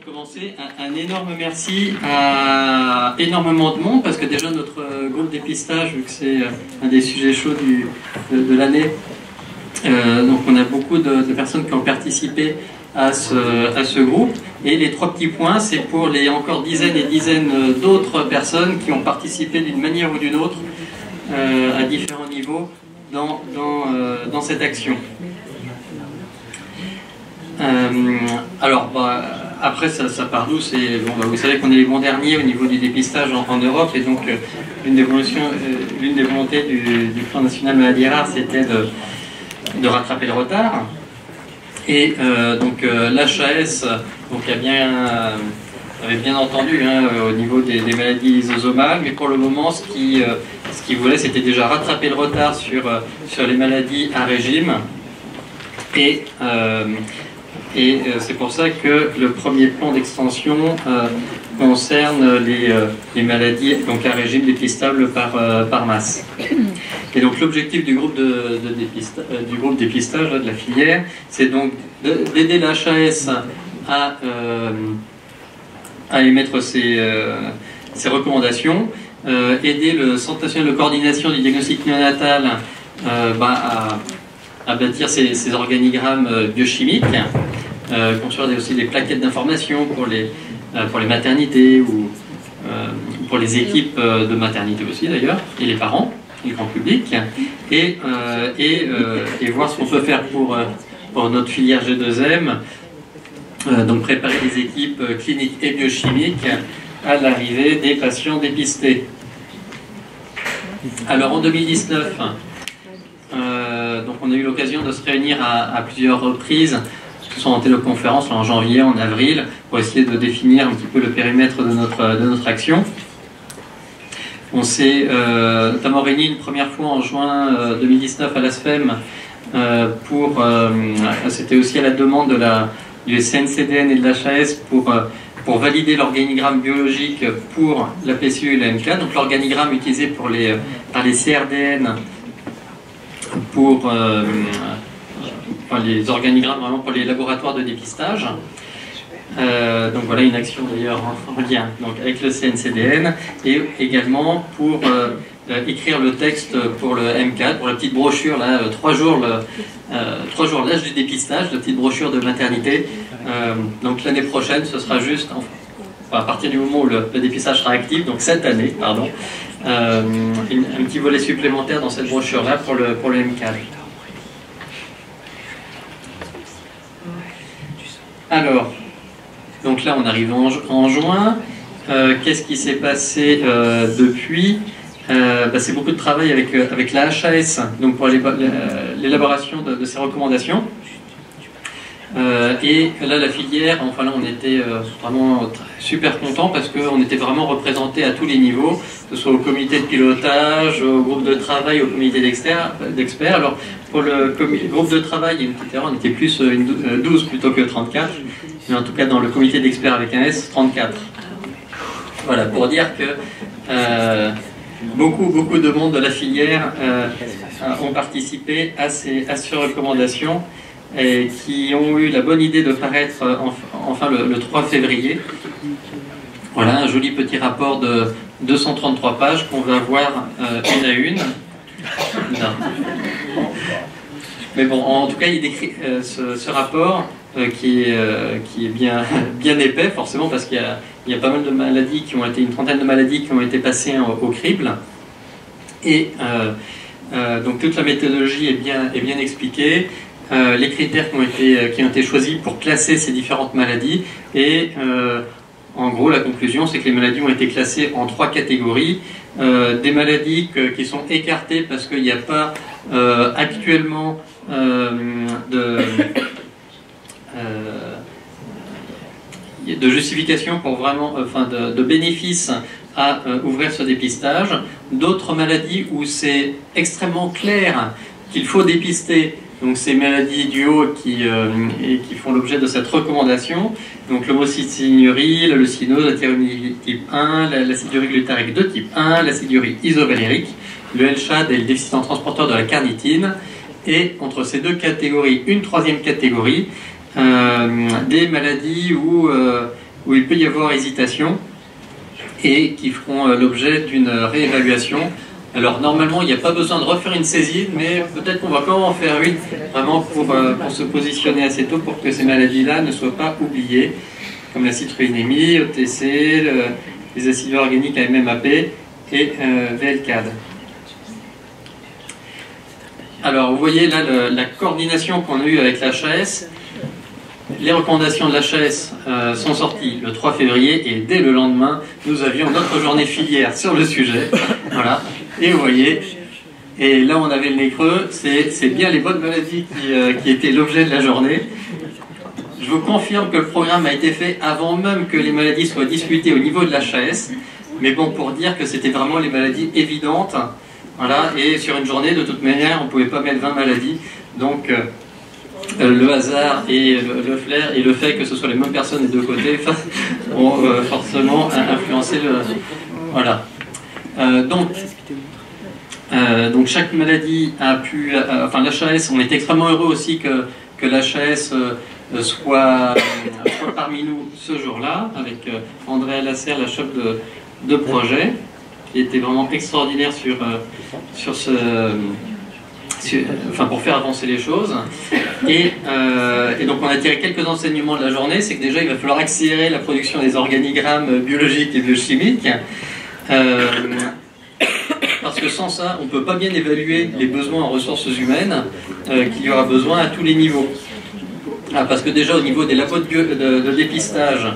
commencer, un énorme merci à énormément de monde, parce que déjà notre groupe dépistage, vu que c'est un des sujets chauds de l'année, donc on a beaucoup de personnes qui ont participé à ce groupe. Et les trois petits points, c'est pour les encore dizaines et dizaines d'autres personnes qui ont participé d'une manière ou d'une autre à différents niveaux dans cette action. Alors, après, ça part d'où? Vous savez qu'on est les bons derniers au niveau du dépistage en Europe, et donc l'une des volontés du Plan national maladie rare, c'était de rattraper le retard. Et donc l'HAS avait bien entendu au niveau des maladies lysosomales, mais pour le moment, ce qu'il voulait, c'était déjà rattraper le retard sur les maladies à régime. Et c'est pour ça que le premier plan d'extension concerne les maladies donc à régime dépistables par masse. Et donc l'objectif du groupe dépistage de la filière, c'est donc d'aider la HAS à émettre ses recommandations, aider le Centre national de coordination du diagnostic néonatal à bâtir ses organigrammes biochimiques, construire aussi des plaquettes d'information pour les maternités ou pour les équipes de maternité aussi d'ailleurs, et les parents, et le grand public, et voir ce qu'on peut faire pour notre filière G2M, donc préparer des équipes cliniques et biochimiques à l'arrivée des patients dépistés. Alors en 2019, donc on a eu l'occasion de se réunir à plusieurs reprises, que ce soit en téléconférence, en janvier, en avril, pour essayer de définir un petit peu le périmètre de notre action. On s'est notamment réunis une première fois en juin 2019 à l'ASFEM c'était aussi à la demande du CNCDN et de l'HAS pour valider l'organigramme biologique pour la PCU et la MK, donc l'organigramme utilisé par les CRDN pour les organigrammes vraiment pour les laboratoires de dépistage. Donc voilà une action d'ailleurs en lien donc avec le CNCDN, et également pour écrire le texte pour le M4, pour la petite brochure là, 3 jours l'âge du dépistage, la petite brochure de maternité. Donc l'année prochaine, ce sera juste à partir du moment où le dépistage sera actif, donc cette année, pardon, un petit volet supplémentaire dans cette brochure là pour le M4. Alors, donc là on arrive en juin. Qu'est-ce qui s'est passé depuis? C'est beaucoup de travail avec la HAS, donc pour l'élaboration de ces recommandations. Et là la filière, enfin là on était vraiment super contents parce qu'on était vraiment représentés à tous les niveaux, que ce soit au comité de pilotage, au groupe de travail, au comité d'experts. Alors pour le groupe de travail, il y a une petite erreur, on était plus 12 plutôt que 34, mais en tout cas dans le comité d'experts avec un S, 34. Voilà, pour dire que beaucoup de monde de la filière ont participé à ces recommandations, et qui ont eu la bonne idée de paraître enfin le 3 février. Voilà, un joli petit rapport de 233 pages qu'on va voir une à une. Non. Mais bon, en tout cas, il décrit ce rapport qui est bien épais, forcément, parce qu'il y a pas mal de maladies une trentaine de maladies qui ont été passées au crible. Et donc toute la méthodologie est bien expliquée. Les critères qui ont été choisis pour classer ces différentes maladies, et en gros la conclusion c'est que les maladies ont été classées en 3 catégories. Des maladies qui sont écartées parce qu'il n'y a pas actuellement de justification pour vraiment, de bénéfice à ouvrir ce dépistage. D'autres maladies où c'est extrêmement clair qu'il faut dépister, donc ces maladies du haut qui font l'objet de cette recommandation, donc l'homocysteinurie, la leucinose, la thyroïdite type 1, l'acidurie glutarique de type 1, l'acidurie isovalérique, le LCHAD et le déficient transporteur de la carnitine, et entre ces deux catégories, une troisième catégorie, des maladies où où il peut y avoir hésitation et qui feront l'objet d'une réévaluation. Alors normalement il n'y a pas besoin de refaire une saisine, mais peut-être qu'on va quand même en faire une, vraiment pour se positionner assez tôt pour que ces maladies-là ne soient pas oubliées, comme la citrullinémie, OTC, les acides organiques AMMAP et VLCAD. Alors vous voyez là la coordination qu'on a eue avec l'HAS. Les recommandations de l'HAS sont sorties le 3 février et dès le lendemain, nous avions notre journée filière sur le sujet. Voilà. Et vous voyez, et là on avait le nez creux, c'est bien les bonnes maladies qui étaient l'objet de la journée. Je vous confirme que le programme a été fait avant même que les maladies soient discutées au niveau de l'HAS, mais bon, pour dire que c'était vraiment les maladies évidentes. Voilà, et sur une journée, de toute manière, on ne pouvait pas mettre 20 maladies, donc le hasard et le flair et le fait que ce soit les mêmes personnes des deux côtés ont forcément influencé le... Voilà. Donc chaque maladie a pu... enfin, l'HAS, on est extrêmement heureux aussi que l'HAS soit parmi nous ce jour-là, avec André Lasserre, la chef de projet, qui était vraiment extraordinaire pour faire avancer les choses. Et donc on a tiré quelques enseignements de la journée, c'est que déjà il va falloir accélérer la production des organigrammes biologiques et biochimiques, parce que sans ça, on ne peut pas bien évaluer les besoins en ressources humaines qu'il y aura besoin à tous les niveaux. Parce que déjà au niveau des labos de dépistage,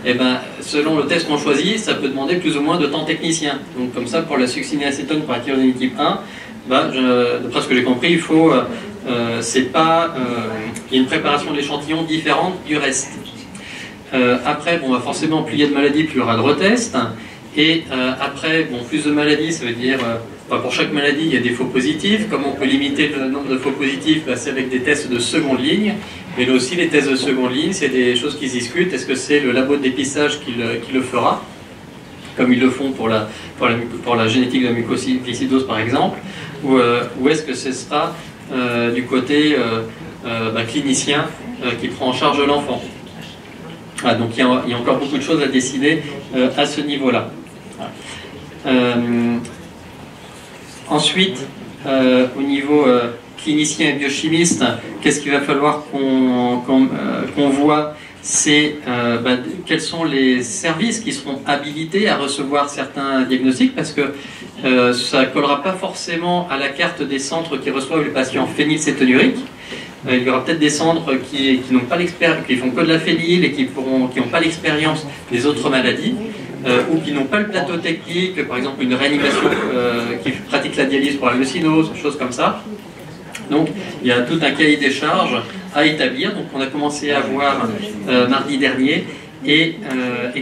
eh ben, selon le test qu'on choisit, ça peut demander plus ou moins de temps technicien. Donc comme ça, pour la succinylacétone pour la thyroïdine type 1, d'après ce que j'ai compris, il faut, il y a une préparation de l'échantillon différente du reste. Après, bon, forcément, plus il y a de maladies, plus il y aura de retests. Et après, bon, plus de maladies, ça veut dire, pour chaque maladie, il y a des faux positifs. Comme on peut limiter le nombre de faux positifs, c'est avec des tests de seconde ligne. Mais là aussi, les tests de seconde ligne, c'est des choses qui se discutent. Est-ce que c'est le labo de dépistage qui le fera, comme ils le font pour la génétique de la mucoviscidose par exemple, ou est-ce que ce sera du côté clinicien qui prend en charge l'enfant. Donc il y a encore beaucoup de choses à décider à ce niveau-là. Ensuite, au niveau clinicien et biochimiste, qu'est-ce qu'il va falloir qu'on voit, c'est quels sont les services qui seront habilités à recevoir certains diagnostics, parce que ça ne collera pas forcément à la carte des centres qui reçoivent les patients phénylcétonuriques. Il y aura peut-être des centres qui n'ont pas l'expérience, qui font que de la phényl et qui n'ont pas l'expérience des autres maladies, ou qui n'ont pas le plateau technique, par exemple une réanimation qui pratique la dialyse pour la leucinose, choses comme ça. Donc il y a tout un cahier des charges à établir, donc on a commencé à voir mardi dernier, et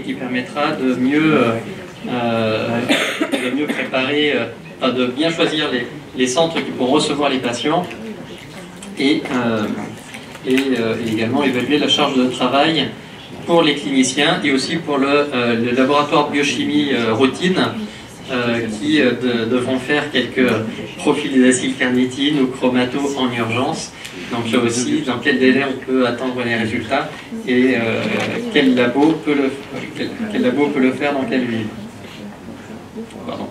qui permettra de mieux préparer, de bien choisir les centres qui pourront recevoir les patients, et également évaluer la charge de travail pour les cliniciens et aussi pour le laboratoire biochimie routine qui devront faire quelques profils d'acylcarnitine ou chromato en urgence. Donc là aussi, dans quel délai on peut attendre les résultats et quel labo peut le faire dans quelle ville. Pardon.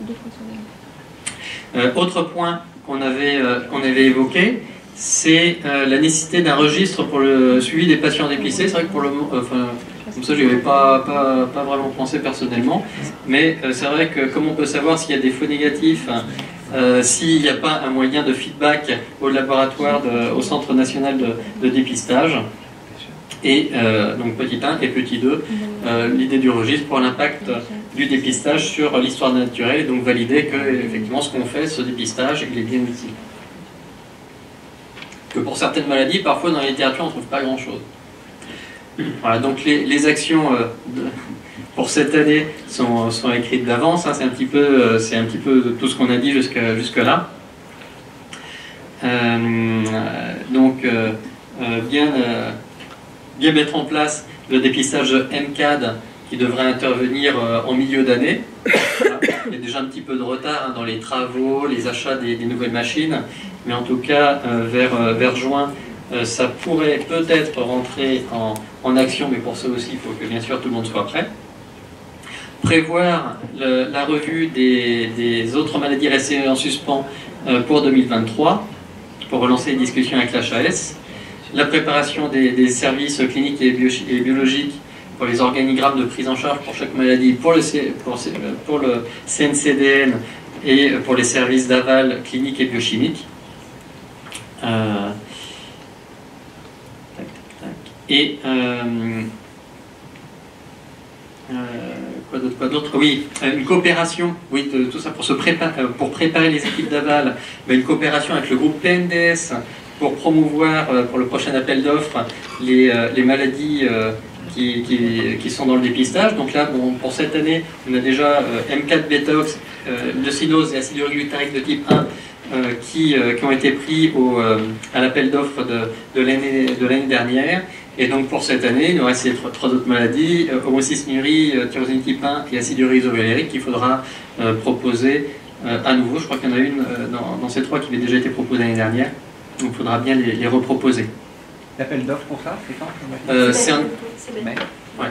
Autre point qu'on avait évoqué, c'est la nécessité d'un registre pour le suivi des patients dépistés. C'est vrai que pour le moment, comme ça, je n'y avais pas vraiment pensé personnellement, mais c'est vrai que comme on peut savoir s'il y a des faux négatifs, s'il n'y a pas un moyen de feedback au laboratoire, au Centre national de dépistage, et donc petit 1 et petit 2, l'idée du registre pour l'impact du dépistage sur l'histoire naturelle, donc valider que effectivement ce qu'on fait, ce dépistage, il est bien utile. Que pour certaines maladies, parfois dans la littérature, on ne trouve pas grand-chose. Voilà, donc les actions pour cette année sont écrites d'avance, hein, c'est un petit peu tout ce qu'on a dit jusque-là. Bien mettre en place le dépistage MCAD qui devrait intervenir en milieu d'année. Voilà. Il y a déjà un petit peu de retard dans les travaux, les achats des nouvelles machines, mais en tout cas vers juin, ça pourrait peut-être rentrer en action, mais pour ça aussi, il faut que bien sûr tout le monde soit prêt. Prévoir la revue des autres maladies restées en suspens pour 2023, pour relancer les discussions avec l'HAS. La préparation des services cliniques et biologiques pour les organigrammes de prise en charge pour chaque maladie, pour le CNCDN et pour les services d'aval cliniques et biochimiques. Et quoi d'autre? Oui, une coopération, oui, tout ça pour pour préparer les équipes d'aval, une coopération avec le groupe PNDS pour promouvoir pour le prochain appel d'offres les maladies qui sont dans le dépistage. Donc là, bon, pour cette année, on a déjà M4 Betox, leucinose et acidurique glutarique de type 1 qui ont été pris à l'appel d'offres de l'année dernière. Et donc pour cette année, il nous reste ces trois autres maladies, homocystinurie, tyrosine type 1 et acidurie isovalérique qu'il faudra proposer à nouveau. Je crois qu'il y en a une dans ces trois qui avait déjà été proposée l'année dernière. Donc il faudra bien les reproposer. L'appel d'offres pour ça, c'est quand? C'est mai. Ouais.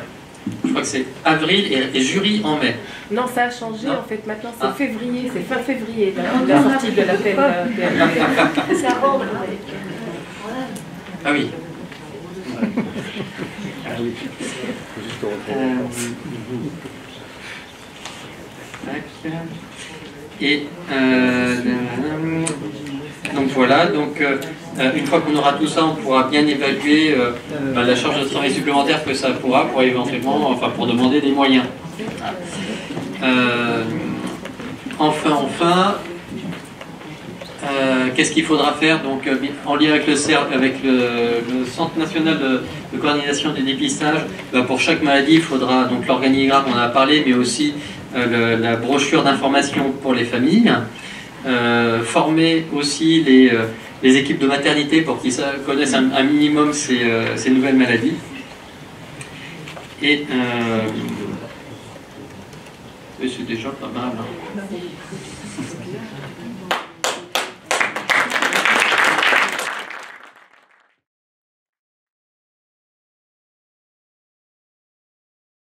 Je crois que c'est avril et jury en mai. Non, ça a changé en fait. Maintenant c'est février, c'est fin février la sortie de l'appel. C'est avant. Ah oui. Et donc voilà, donc une fois qu'on aura tout ça, on pourra bien évaluer la charge de travail supplémentaire que ça pourra pour éventuellement, pour demander des moyens. Enfin, qu'est-ce qu'il faudra faire donc, en lien avec le Centre national de coordination du dépistage? Pour chaque maladie, il faudra donc l'organigramme, on en a parlé, mais aussi la brochure d'information pour les familles. Former aussi les équipes de maternité pour qu'ils connaissent un minimum ces nouvelles maladies. Et c'est déjà pas mal. Hein.